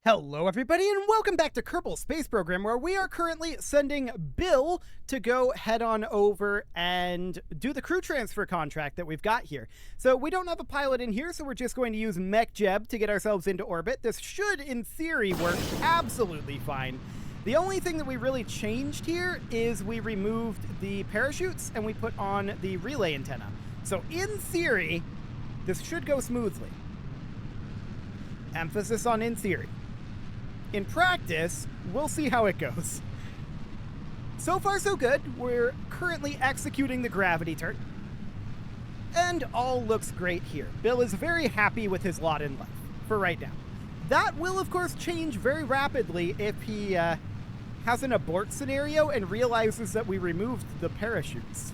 Hello everybody and welcome back to Kerbal Space Program, where we are currently sending Bill to go head on over and do the crew transfer contract that we've got here. So we don't have a pilot in here, so we're just going to use MechJeb to get ourselves into orbit. This should, in theory, work absolutely fine. The only thing that we really changed here is we removed the parachutes and we put on the relay antenna. So in theory, this should go smoothly. Emphasis on in theory. In practice, we'll see how it goes. So far, so good. We're currently executing the gravity turn. And all looks great here. Bill is very happy with his lot in life, for right now. That will, of course, change very rapidly if he has an abort scenario and realizes that we removed the parachutes.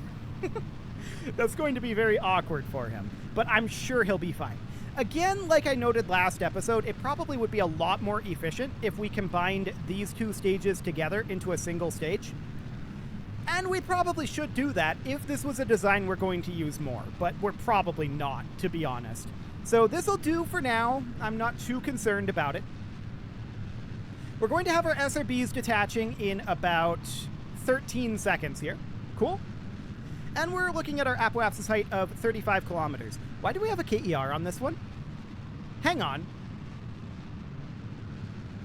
That's going to be very awkward for him, but I'm sure he'll be fine. Again, like I noted last episode, it probably would be a lot more efficient if we combined these two stages together into a single stage. And we probably should do that if this was a design we're going to use more, but we're probably not, to be honest. So this'll do for now. I'm not too concerned about it. We're going to have our SRBs detaching in about 13 seconds here. Cool. And we're looking at our apoapsis height of 35 kilometers. Why do we have a KER on this one? Hang on.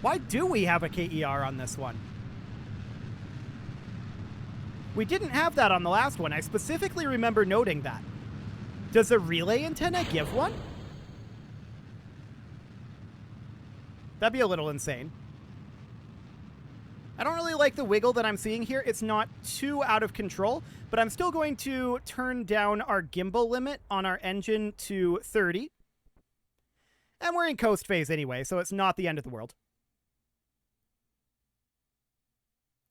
Why do we have a KER on this one? We didn't have that on the last one. I specifically remember noting that. Does a relay antenna give one? That'd be a little insane. I don't really like the wiggle that I'm seeing here. It's not too out of control, but I'm still going to turn down our gimbal limit on our engine to 30. And we're in coast phase anyway, so it's not the end of the world.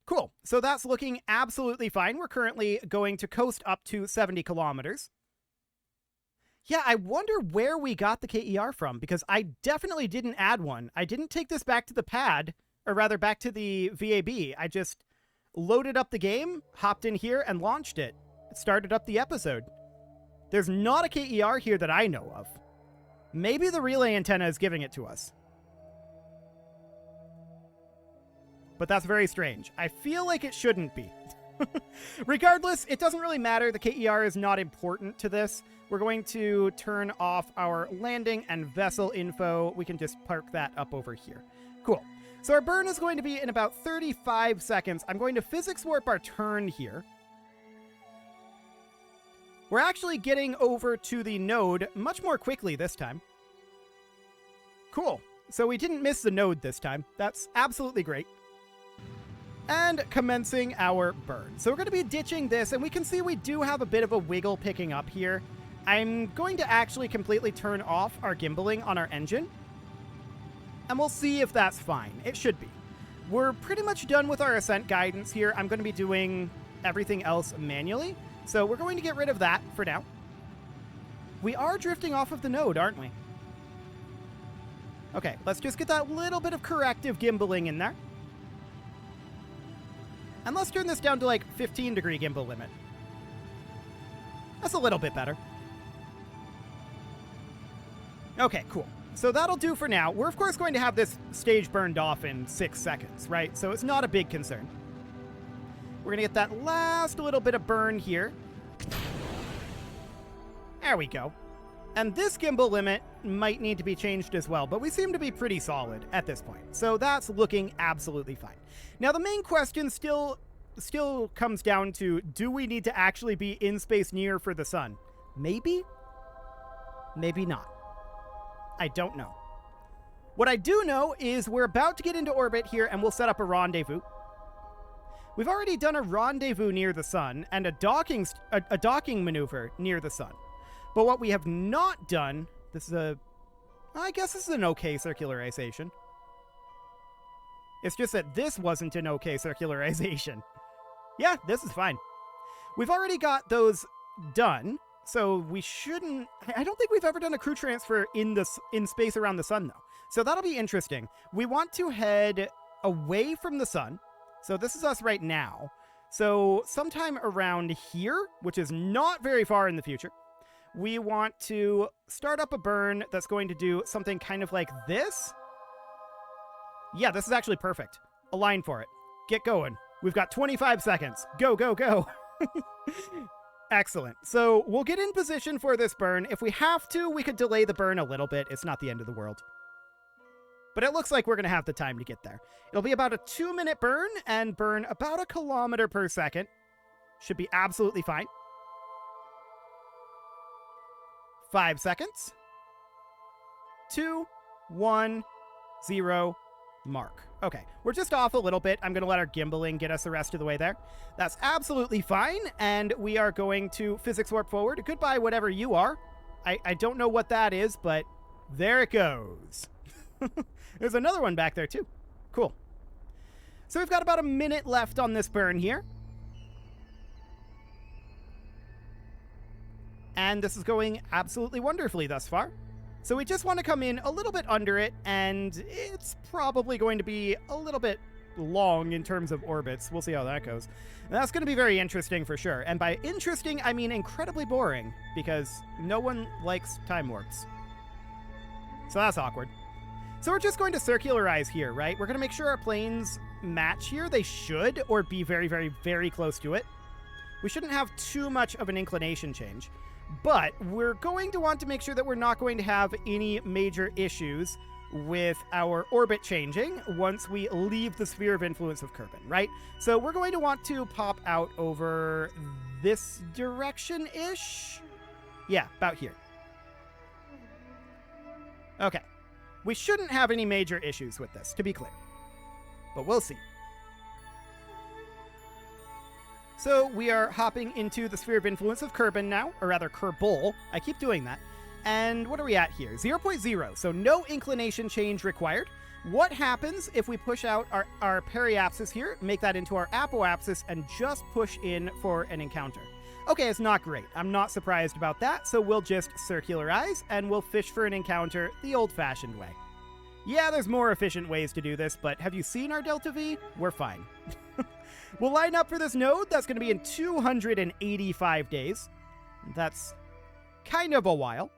Cool. So that's looking absolutely fine. We're currently going to coast up to 70 kilometers. Yeah, I wonder where we got the KER from, because I definitely didn't add one. I didn't take this back to the pad, or rather back to the VAB. I just loaded up the game, hopped in here, and launched it. It started up the episode. There's not a KER here that I know of. Maybe the relay antenna is giving it to us. But that's very strange. I feel like it shouldn't be. Regardless, it doesn't really matter. The KER is not important to this. We're going to turn off our landing and vessel info. We can just park that up over here. Cool. So our burn is going to be in about 35 seconds. I'm going to physics warp our turn here. We're actually getting over to the node much more quickly this time. Cool. So we didn't miss the node this time. That's absolutely great. And commencing our burn. So we're going to be ditching this, and we can see we do have a bit of a wiggle picking up here. I'm going to actually completely turn off our gimbaling on our engine. And we'll see if that's fine. It should be. We're pretty much done with our ascent guidance here. I'm going to be doing everything else manually. So we're going to get rid of that for now. We are drifting off of the node, aren't we? Okay, let's just get that little bit of corrective gimbaling in there. And let's turn this down to like 15-degree gimbal limit. That's a little bit better. Okay, cool. So that'll do for now. We're, of course, going to have this stage burned off in 6 seconds, right? So it's not a big concern. We're going to get that last little bit of burn here. There we go. And this gimbal limit might need to be changed as well, but we seem to be pretty solid at this point. So that's looking absolutely fine. Now, the main question still comes down to, do we need to actually be in space near for the sun? Maybe? Maybe not. I don't know. What I do know is we're about to get into orbit here, and we'll set up a rendezvous. We've already done a rendezvous near the sun and a docking maneuver near the sun. But what we have not done, I guess this is an okay circularization. It's just that this wasn't an okay circularization. Yeah, this is fine. We've already got those done. So we shouldn't... I don't think we've ever done a crew transfer in space around the sun, though. So that'll be interesting. We want to head away from the sun. So this is us right now. So sometime around here, which is not very far in the future, we want to start up a burn that's going to do something kind of like this. Yeah, this is actually perfect. Align for it. Get going. We've got 25 seconds. Go, go, go. Excellent. So we'll get in position for this burn. If we have to, we could delay the burn a little bit. It's not the end of the world. But it looks like we're going to have the time to get there. It'll be about a 2-minute burn and burn about 1 kilometer per second. Should be absolutely fine. 5 seconds. 2, 1, 0, mark. Okay, we're just off a little bit. I'm going to let our gimbaling get us the rest of the way there. That's absolutely fine, and we are going to physics warp forward. Goodbye, whatever you are. I don't know what that is, but there it goes. There's another one back there, too. Cool. So we've got about a minute left on this burn here. And this is going absolutely wonderfully thus far. So we just want to come in a little bit under it, and it's probably going to be a little bit long in terms of orbits. We'll see how that goes. And that's going to be very interesting for sure. And by interesting, I mean incredibly boring, because no one likes time warps. So that's awkward. So we're just going to circularize here, right? We're going to make sure our planes match here. They should, or be very, very, very close to it. We shouldn't have too much of an inclination change. But we're going to want to make sure that we're not going to have any major issues with our orbit changing once we leave the sphere of influence of Kerbin, right? So we're going to want to pop out over this direction-ish. Yeah, about here. Okay. We shouldn't have any major issues with this, to be clear. But we'll see. So we are hopping into the sphere of influence of Kerbin now, or rather Kerbal. I keep doing that. And what are we at here? 0.0, so no inclination change required. What happens if we push out our periapsis here, make that into our apoapsis, and just push in for an encounter? Okay, it's not great. I'm not surprised about that, so we'll just circularize, and we'll fish for an encounter the old-fashioned way. Yeah, there's more efficient ways to do this, but have you seen our Delta V? We're fine. We'll line up for this node. That's going to be in 285 days. That's kind of a while.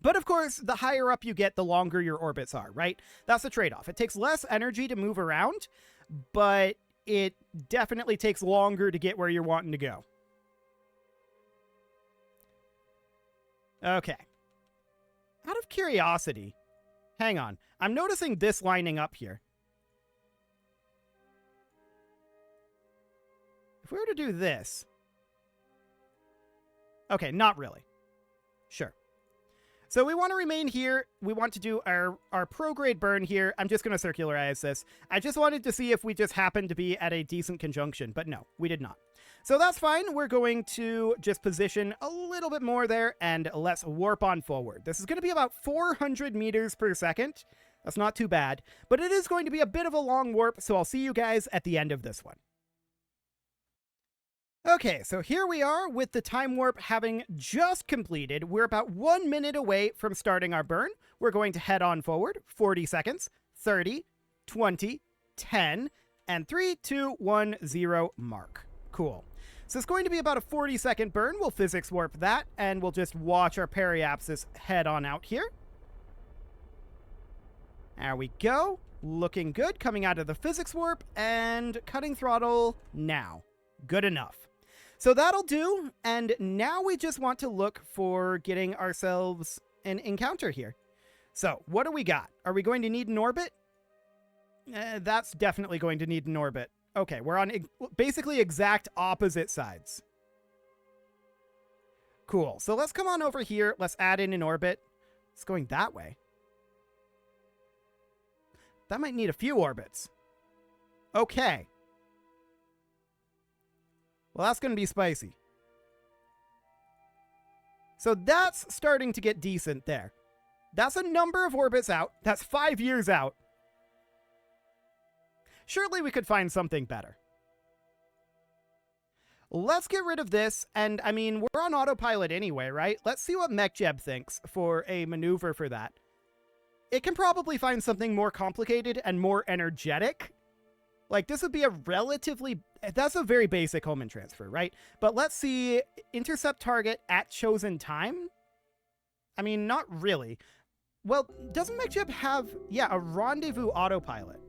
But of course, the higher up you get, the longer your orbits are, right? That's the trade-off. It takes less energy to move around, but it definitely takes longer to get where you're wanting to go. Okay. Out of curiosity, hang on. I'm noticing this lining up here. If we were to do this... Okay, not really. Sure. So we want to remain here. We want to do our prograde burn here. I'm just going to circularize this. I just wanted to see if we just happened to be at a decent conjunction, but no, we did not. So that's fine. We're going to just position a little bit more there, and let's warp on forward. This is going to be about 400 meters per second. That's not too bad, but it is going to be a bit of a long warp, so I'll see you guys at the end of this one. Okay, so here we are with the time warp having just completed. We're about 1 minute away from starting our burn. We're going to head on forward. 40 seconds, 30, 20, 10, and 3, 2, 1, 0, mark. Cool. So it's going to be about a 40-second burn. We'll physics warp that, and we'll just watch our periapsis head on out here. There we go. Looking good. Coming out of the physics warp, and cutting throttle now. Good enough. So that'll do, and now we just want to look for getting ourselves an encounter here. So, what do we got? Are we going to need an orbit? That's definitely going to need an orbit. Okay, we're on basically exact opposite sides. Cool, so let's come on over here. Let's add in an orbit. It's going that way. That might need a few orbits. Okay. Well, that's going to be spicy. So that's starting to get decent there. That's a number of orbits out. That's 5 years out. Surely we could find something better. Let's get rid of this. And, I mean, we're on autopilot anyway, right? Let's see what MechJeb thinks for a maneuver for that. It can probably find something more complicated and more energetic. Like, this would be a relatively... That's a very basic Hohmann transfer, right? But let's see, intercept target at chosen time? I mean, not really. Well, doesn't MechJeb have, yeah, a rendezvous autopilot?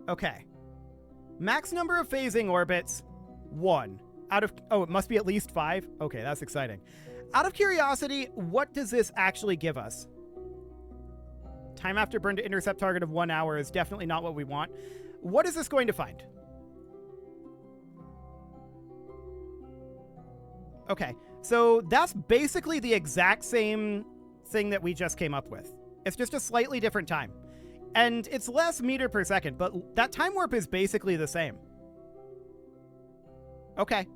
Okay. Max number of phasing orbits, 1. Out of, oh, it must be at least 5? Okay, that's exciting. Out of curiosity, what does this actually give us? Time after burn to intercept target of 1 hour is definitely not what we want. What is this going to find? Okay, so that's basically the exact same thing that we just came up with. It's just a slightly different time. And it's less meter per second, but that time warp is basically the same. Okay,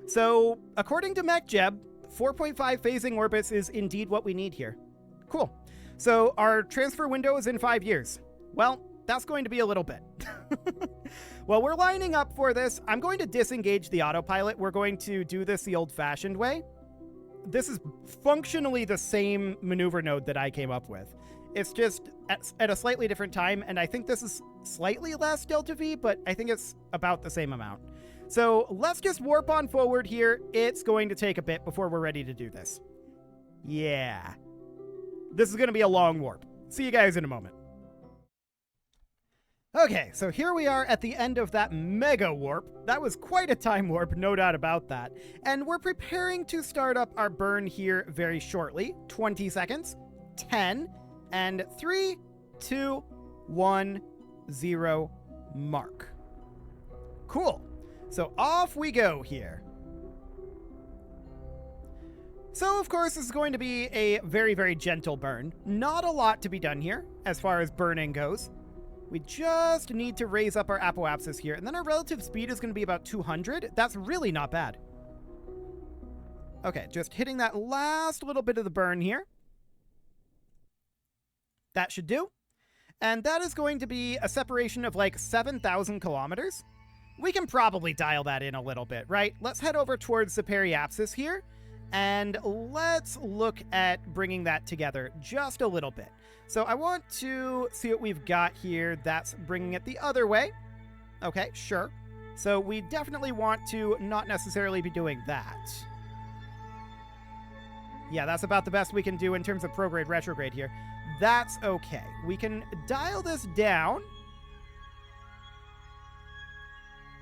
so according to MechJeb, 4.5 phasing orbits is indeed what we need here. Cool. So our transfer window is in 5 years. Well, that's going to be a little bit. Well, we're lining up for this. I'm going to disengage the autopilot. We're going to do this the old-fashioned way. This is functionally the same maneuver node that I came up with. It's just at a slightly different time, and I think this is slightly less delta V, but I think it's about the same amount. So let's just warp on forward here. It's going to take a bit before we're ready to do this. Yeah. This is going to be a long warp. See you guys in a moment. Okay, so here we are at the end of that mega warp. That was quite a time warp, no doubt about that. And we're preparing to start up our burn here very shortly. 20 seconds, 10, and 3, 2, 1, 0, mark. Cool. So off we go here. So, of course, this is going to be a very, very gentle burn. Not a lot to be done here as far as burning goes. We just need to raise up our apoapsis here, and then our relative speed is going to be about 200. That's really not bad. Okay, just hitting that last little bit of the burn here. That should do. And that is going to be a separation of like 7,000 kilometers. We can probably dial that in a little bit, right? Let's head over towards the periapsis here, and let's look at bringing that together just a little bit. So I want to see what we've got here that's bringing it the other way. Okay, sure. So we definitely want to not necessarily be doing that. Yeah, that's about the best we can do in terms of prograde retrograde here. That's okay. We can dial this down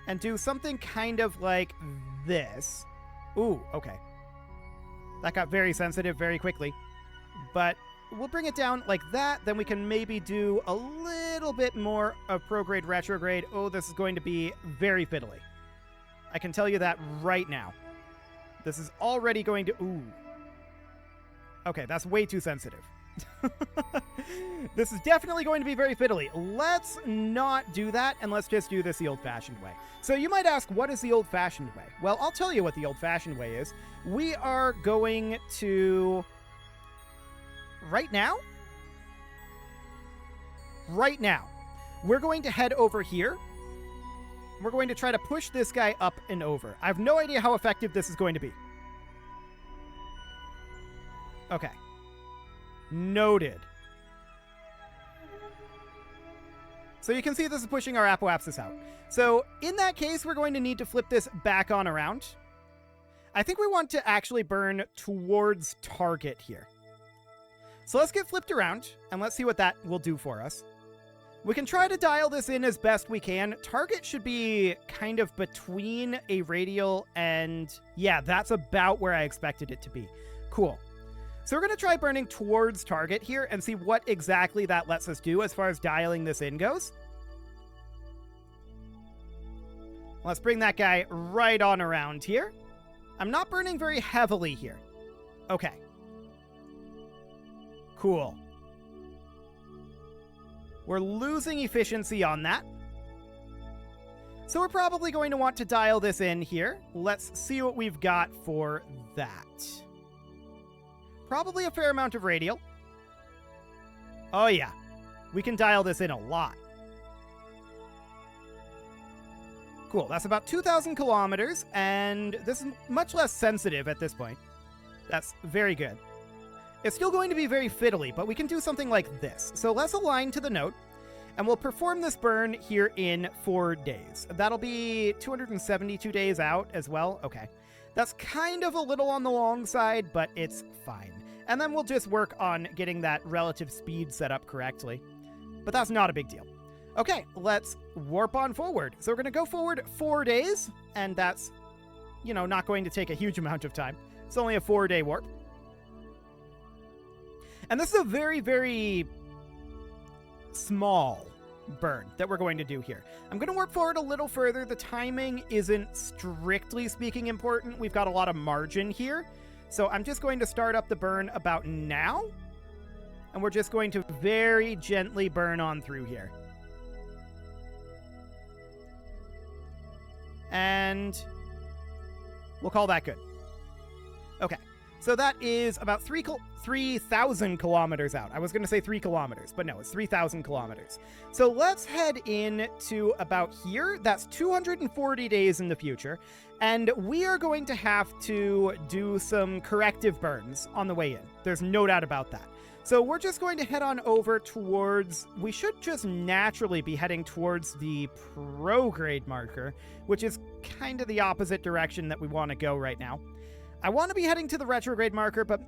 and do something kind of like this. Ooh, okay. That got very sensitive very quickly. But we'll bring it down like that. Then we can maybe do a little bit more of prograde retrograde. Oh, this is going to be very fiddly. I can tell you that right now. This is already going to... Ooh. Okay, that's way too sensitive. This is definitely going to be very fiddly. Let's not do that, and let's just do this the old-fashioned way. So you might ask, what is the old-fashioned way? Well, I'll tell you what the old-fashioned way is. We are going to... Right now, we're going to head over here. We're going to try to push this guy up and over. I have no idea how effective this is going to be. Okay. Noted. So you can see this is pushing our apoapsis out. So in that case, we're going to need to flip this back on around. I think we want to actually burn towards target here. So let's get flipped around, and let's see what that will do for us. We can try to dial this in as best we can. Target should be kind of between a radial and... Yeah, that's about where I expected it to be. Cool. So we're going to try burning towards target here and see what exactly that lets us do as far as dialing this in goes. Let's bring that guy right on around here. I'm not burning very heavily here. Okay. Cool. We're losing efficiency on that. So we're probably going to want to dial this in here. Let's see what we've got for that. Probably a fair amount of radial. Oh yeah, we can dial this in a lot. Cool, that's about 2,000 kilometers, and this is much less sensitive at this point. That's very good. It's still going to be very fiddly, but we can do something like this. So let's align to the node, and we'll perform this burn here in 4 days. That'll be 272 days out as well. Okay. That's kind of a little on the long side, but it's fine. And then we'll just work on getting that relative speed set up correctly. But that's not a big deal. Okay, let's warp on forward. So we're going to go forward 4 days, and that's, you know, not going to take a huge amount of time. It's only a 4-day warp. And this is a very, very small burn that we're going to do here. I'm going to warp forward a little further. The timing isn't strictly speaking important. We've got a lot of margin here. So I'm just going to start up the burn about now. And we're just going to very gently burn on through here. And we'll call that good. Okay. So that is about 3,000 kilometers out. I was going to say 3 kilometers, but no, it's 3,000 kilometers. So let's head in to about here. That's 240 days in the future. And we are going to have to do some corrective burns on the way in. There's no doubt about that. So we're just going to head on over towards, we should just naturally be heading towards the prograde marker, which is kind of the opposite direction that we want to go right now. I want to be heading to the retrograde marker, but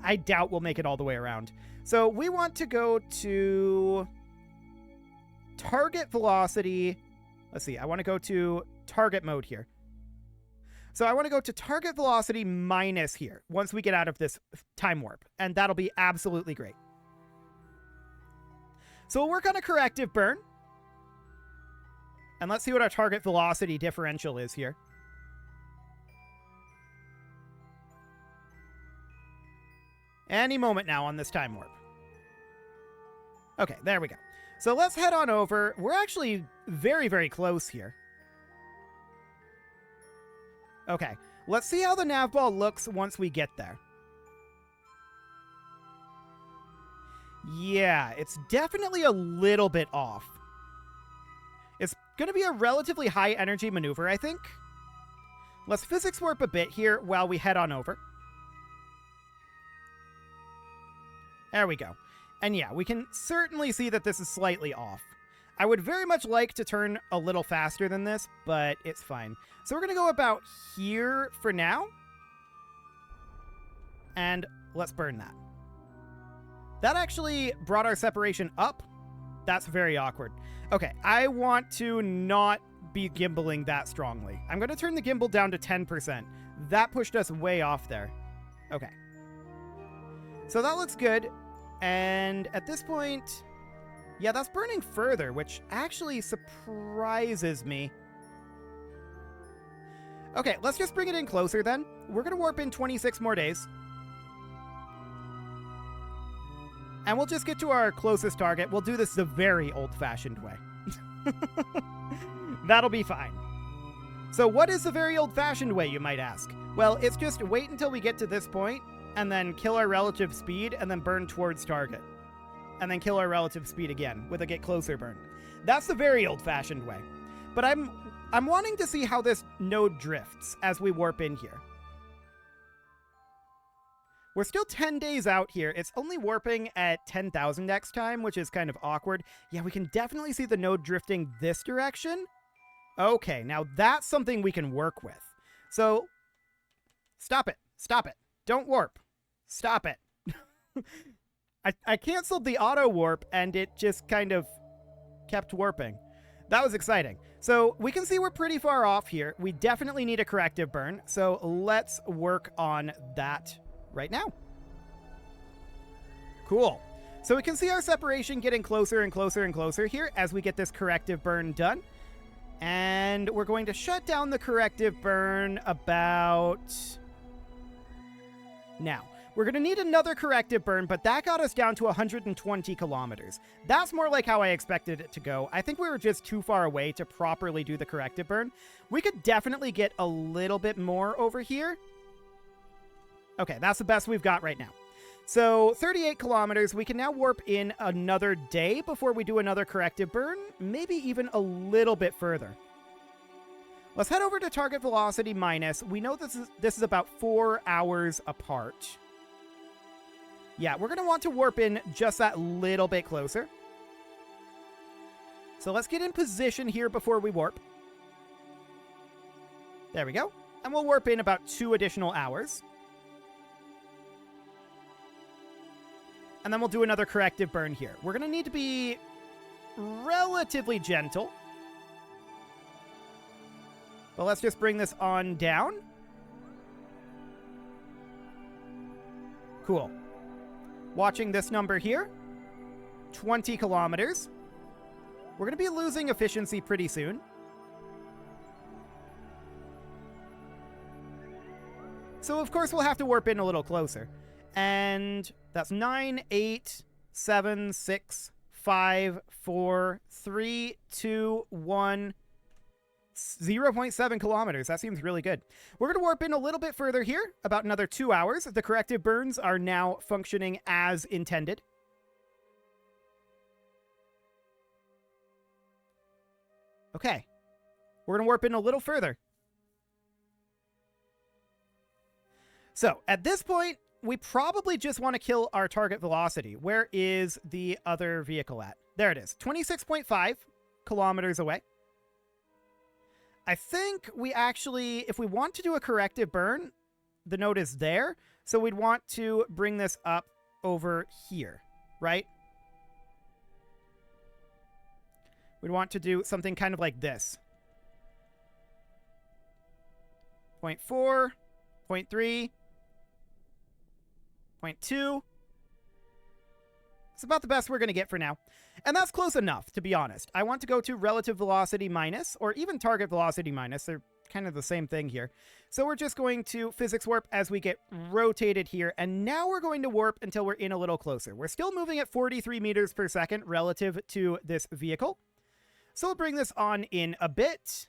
I doubt we'll make it all the way around. So we want to go to target velocity. Let's see, I want to go to target mode here. So I want to go to target velocity minus here once we get out of this time warp, and that'll be absolutely great. So we'll work on a corrective burn. And let's see what our target velocity differential is here. Any moment now on this time warp. Okay, there we go. So let's head on over. We're actually very, very close here. Okay, let's see how the nav ball looks once we get there. Yeah, it's definitely a little bit off. It's going to be a relatively high energy maneuver, I think. Let's physics warp a bit here while we head on over. There we go. And yeah, we can certainly see that this is slightly off. I would very much like to turn a little faster than this, but it's fine. So we're going to go about here for now. And let's burn that. That actually brought our separation up. That's very awkward. Okay, I want to not be gimbaling that strongly. I'm going to turn the gimbal down to 10%. That pushed us way off there. Okay. So that looks good. And at this point, yeah, that's burning further, which actually surprises me. Okay, let's just bring it in closer then. We're going to warp in 26 more days. And we'll just get to our closest target. We'll do this the very old-fashioned way. That'll be fine. So what is the very old-fashioned way, you might ask? Well, it's just wait until we get to this point, and then kill our relative speed, and then burn towards target. And then kill our relative speed again, with a get closer burn. That's the very old-fashioned way. But I'm wanting to see how this node drifts as we warp in here. We're still 10 days out here. It's only warping at 10,000 X time, which is kind of awkward. Yeah, we can definitely see the node drifting this direction. Okay, now that's something we can work with. So, stop it. Stop it. Don't warp. Stop it. I canceled the auto warp, and it just kind of kept warping. That was exciting. So we can see we're pretty far off here. We definitely need a corrective burn, so let's work on that right now. Cool. So we can see our separation getting closer and closer and closer here as we get this corrective burn done. And we're going to shut down the corrective burn about now. We're going to need another corrective burn, but that got us down to 120 kilometers. That's more like how I expected it to go. I think we were just too far away to properly do the corrective burn. We could definitely get a little bit more over here. Okay, that's the best we've got right now. So 38 kilometers, we can now warp in another day before we do another corrective burn, maybe even a little bit further. Let's head over to target velocity minus. We know this is about 4 hours apart. Yeah, we're going to want to warp in just that little bit closer. So let's get in position here before we warp. There we go. And we'll warp in about 2 additional hours. And then we'll do another corrective burn here. We're going to need to be relatively gentle. But let's just bring this on down. Cool. Watching this number here. 20 kilometers. We're going to be losing efficiency pretty soon. So, of course, we'll have to warp in a little closer. And that's 9, 8, 7, 6, 5, 4, 3, 2, 1, 0.7 kilometers. That seems really good. We're going to warp in a little bit further here, about another 2 hours. The corrective burns are now functioning as intended. Okay. We're going to warp in a little further. So, at this point, we probably just want to kill our target velocity. Where is the other vehicle at? There it is. 26.5 kilometers away. I think we actually, if we want to do a corrective burn, the node is there. So we'd want to bring this up over here, right? We'd want to do something kind of like this. 0.4, 0.3, 0.2. It's about the best we're going to get for now. And that's close enough, to be honest. I want to go to relative velocity minus, or even target velocity minus. They're kind of the same thing here. So we're just going to physics warp as we get rotated here. And now we're going to warp until we're in a little closer. We're still moving at 43 meters per second relative to this vehicle. So we'll bring this on in a bit.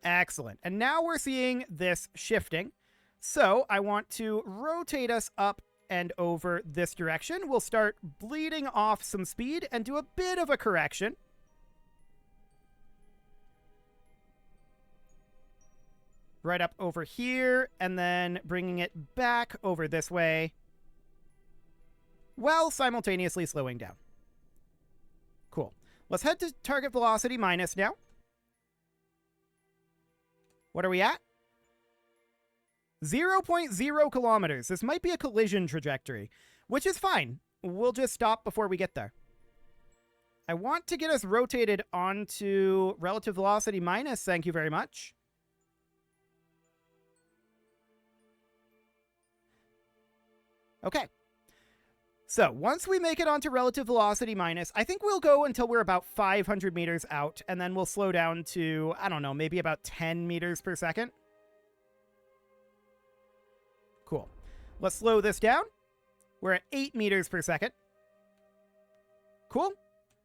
Excellent. And now we're seeing this shifting. So I want to rotate us up and over this direction. We'll start bleeding off some speed and do a bit of a correction. Right up over here, and then bringing it back over this way, while simultaneously slowing down. Cool. Let's head to target velocity minus now. What are we at? 0.0 kilometers. This might be a collision trajectory, which is fine. We'll just stop before we get there. I want to get us rotated onto relative velocity minus. Thank you very much. Okay. So once we make it onto relative velocity minus, I think we'll go until we're about 500 meters out, and then we'll slow down to, I don't know, maybe about 10 meters per second. Cool. Let's slow this down. We're at 8 meters per second. Cool.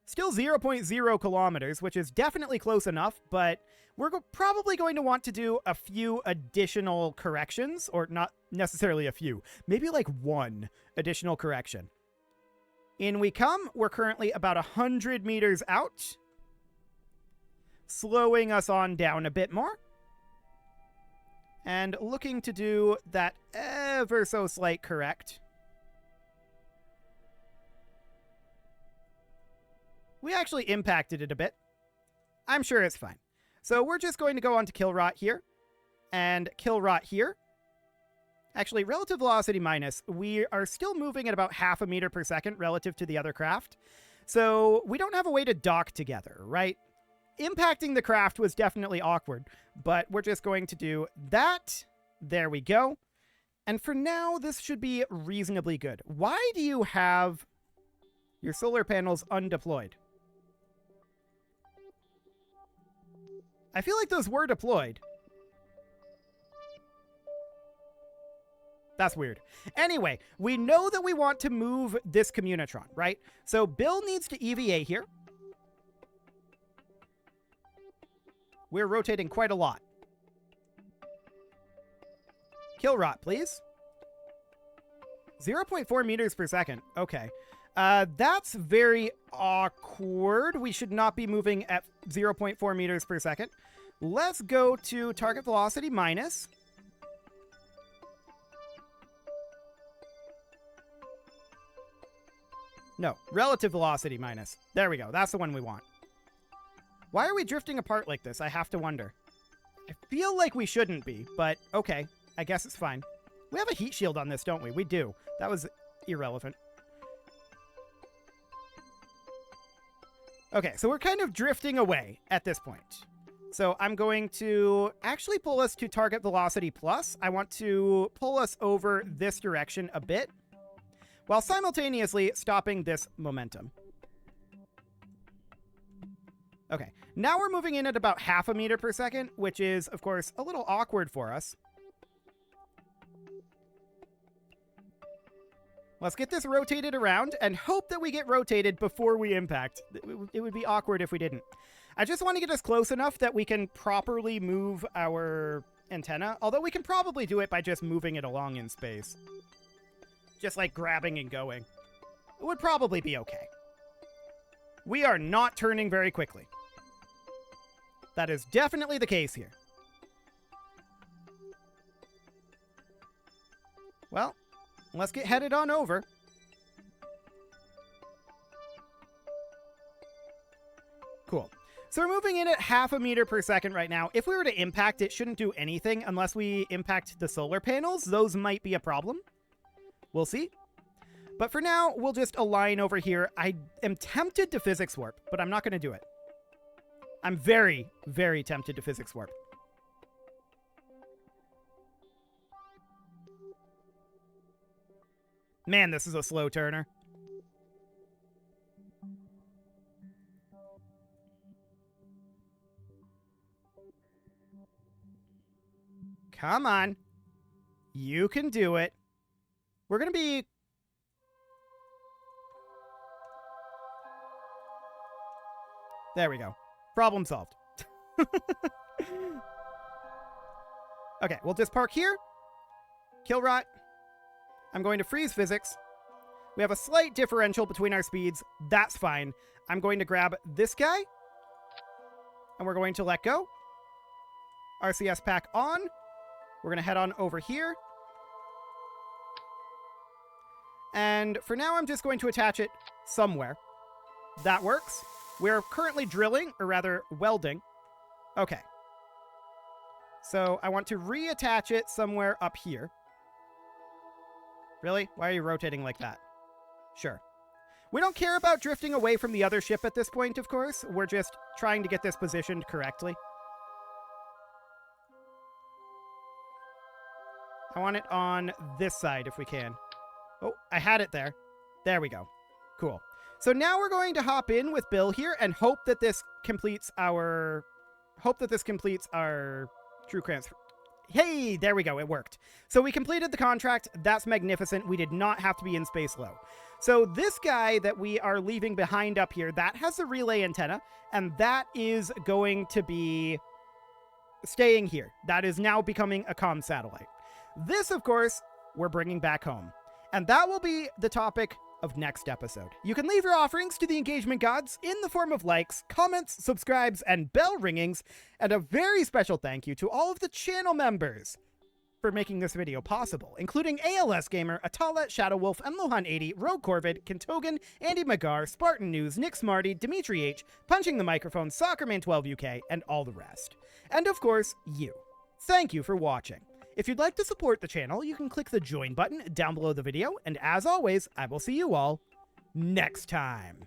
Still 0.0 kilometers, which is definitely close enough, but we're probably going to want to do a few additional corrections, or not necessarily a few, maybe like one additional correction. In we come. We're currently about 100 meters out, slowing us on down a bit more, and looking to do that ever so slight correct. We actually impacted it a bit. I'm sure it's fine. So we're just going to go on to kill rot here and kill rot here. Actually, relative velocity minus, we are still moving at about 0.5 meter per second relative to the other craft. So we don't have a way to dock together, right? Impacting the craft was definitely awkward, but we're just going to do that. There we go. And for now, this should be reasonably good. Why do you have your solar panels undeployed? I feel like those were deployed. That's weird. Anyway, we know that we want to move this Communitron, right? So Bill needs to EVA here. We're rotating quite a lot. Kill rot, please. 0.4 meters per second. Okay. That's very awkward. We should not be moving at 0.4 meters per second. Let's go to target velocity minus. No, relative velocity minus. There we go. That's the one we want. Why are we drifting apart like this? I have to wonder. I feel like we shouldn't be, but okay. I guess it's fine. We have a heat shield on this, don't we? We do. That was irrelevant. Okay, so we're kind of drifting away at this point. So I'm going to actually pull us to target velocity plus. I want to pull us over this direction a bit, while simultaneously stopping this momentum. Okay, now we're moving in at about 0.5 meters per second, which is, of course, a little awkward for us. Let's get this rotated around and hope that we get rotated before we impact. It would be awkward if we didn't. I just want to get us close enough that we can properly move our antenna, although we can probably do it by just moving it along in space. Just like grabbing and going. It would probably be okay. We are not turning very quickly. That is definitely the case here. Well, let's get headed on over. Cool. So we're moving in at 0.5 meters per second right now. If we were to impact, it shouldn't do anything unless we impact the solar panels. Those might be a problem. We'll see. But for now, we'll just align over here. I am tempted to physics warp, but I'm not going to do it. I'm very, very tempted to physics warp. Man, this is a slow turner. Come on. You can do it. We're going to be... There we go. Problem solved. Okay, we'll just park here. Kill rot. I'm going to freeze physics. We have a slight differential between our speeds. That's fine. I'm going to grab this guy. And we're going to let go. RCS pack on. We're going to head on over here. And for now, I'm just going to attach it somewhere. That works. We're currently drilling, or rather welding. Okay. So I want to reattach it somewhere up here. Really? Why are you rotating like that? Sure. We don't care about drifting away from the other ship at this point, of course. We're just trying to get this positioned correctly. I want it on this side if we can. Oh, I had it there. There we go. Cool. So now we're going to hop in with Bill here and hope that this completes our... true transfer. Hey, there we go. It worked. So we completed the contract. That's magnificent. We did not have to be in space low. So this guy that we are leaving behind up here, that has a relay antenna, and that is going to be staying here. That is now becoming a comm satellite. This, of course, we're bringing back home. And that will be the topic of next episode. You can leave your offerings to the engagement gods in the form of likes, comments, subscribes, and bell ringings, and a very special thank you to all of the channel members for making this video possible, including ALS Gamer, Atala, Shadowwolf, Mlohan80, Rogue Corvid, Kentogan, Andy Magar, Spartan News, Nick Smarty, Dimitri H, Punching the Microphone, Soccerman12 UK, and all the rest. And of course, you. Thank you for watching. If you'd like to support the channel, you can click the join button down below the video, and as always, I will see you all next time.